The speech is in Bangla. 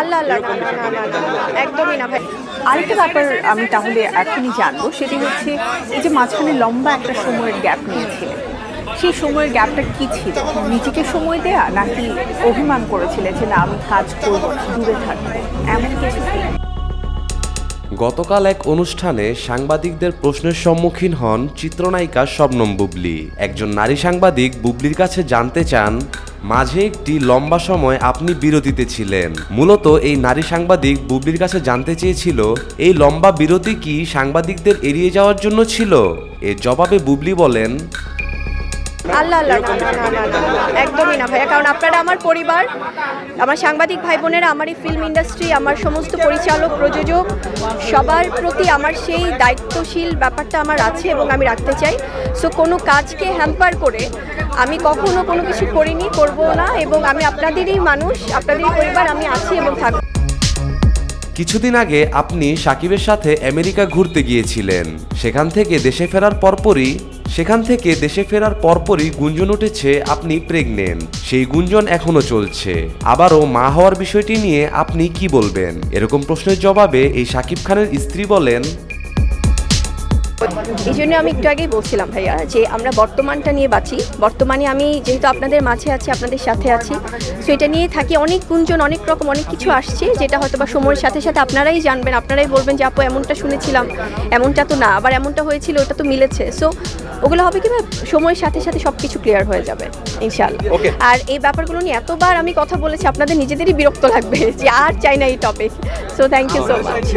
আল্লাহ আল্লাহ, না না না না না, একদমই না ভাই। আরেকটা ব্যাপার আমি তাহলে এখনই জানবো, সেটি হচ্ছে এই যে মাঝখানে লম্বা একটা সময়ের গ্যাপ নিয়েছিলেন, সেই সময়ের গ্যাপটা কি ছিল? নিজেকে সময় দেয়া, নাকি অভিমান করেছিলেন যে না আমি কাজ করবো না, দূরে থাকবো, এমন কিছু কি? গতকাল এক অনুষ্ঠানে সাংবাদিকদের প্রশ্নের সম্মুখীন হন চিত্রনায়িকা শবনম বুবলি। একজন নারী সাংবাদিক বুবলির কাছে জানতে চান, মাঝে একটি লম্বা সময় আপনি বিরতিতে ছিলেন। মূলত এই নারী সাংবাদিক বুবলির কাছে জানতে চেয়েছিল, এই লম্বা বিরতি কি সাংবাদিকদের এড়িয়ে যাওয়ার জন্য ছিল? এর জবাবে বুবলি বলেন, আল্লাহ আল্লাহ, না না না না না, একদমই না ভাইয়া। কারণ আপনারা আমার পরিবার, আমার সাংবাদিক ভাই বোনেরা, আমার এই ফিল্ম ইন্ডাস্ট্রি, আমার সমস্ত পরিচালক প্রযোজক, সবার প্রতি আমার সেই দায়িত্বশীল ব্যাপারটা আমার আছে এবং আমি রাখতে চাই। সো কোনো কাজকে হ্যাম্পার করে আমি কখনো কোনো কিছু করিনি, করবো না, এবং আমি আপনাদেরই মানুষ, আপনাদেরই পরিবার, আমি আছি এবং থাকবো। কিছুদিন আগে আপনি সাকিবের সাথে আমেরিকা ঘুরতে গিয়েছিলেন। সেখান থেকে দেশে ফেরার পরপরই গুঞ্জন উঠেছে আপনি প্রেগনেন্ট। সেই গুঞ্জন এখনো চলছে। আবারও মা হওয়ার বিষয়টি নিয়ে আপনি কি বলবেন? এরকম প্রশ্নের জবাবে এই সাকিব খানের স্ত্রী বলেন, এই জন্য আমি একটু আগেই বলছিলাম ভাইয়া যে আমরা বর্তমানটা নিয়ে বাঁচি। বর্তমানে আমি যেহেতু আপনাদের মাঝে আছি, আপনাদের সাথে আছি, সো এটা নিয়ে থাকি। অনেক গুঞ্জন, অনেক রকম অনেক কিছু আসছে, যেটা হয়তো বা সময়ের সাথে সাথে আপনারাই জানবেন, আপনারাই বলবেন যে আপু এমনটা শুনেছিলাম, এমনটা তো না, আবার এমনটা হয়েছিল, ওটা তো মিলেছে। সো ওগুলো হবে কি সময়ের সাথে সাথে সব কিছু ক্লিয়ার হয়ে যাবে ইনশাআল্লাহ। আর এই ব্যাপারগুলো নিয়ে এতবার আমি কথা বলেছি, আপনাদের নিজেদেরই বিরক্ত লাগবে যে আর চাই না এই topic. So thank you so much.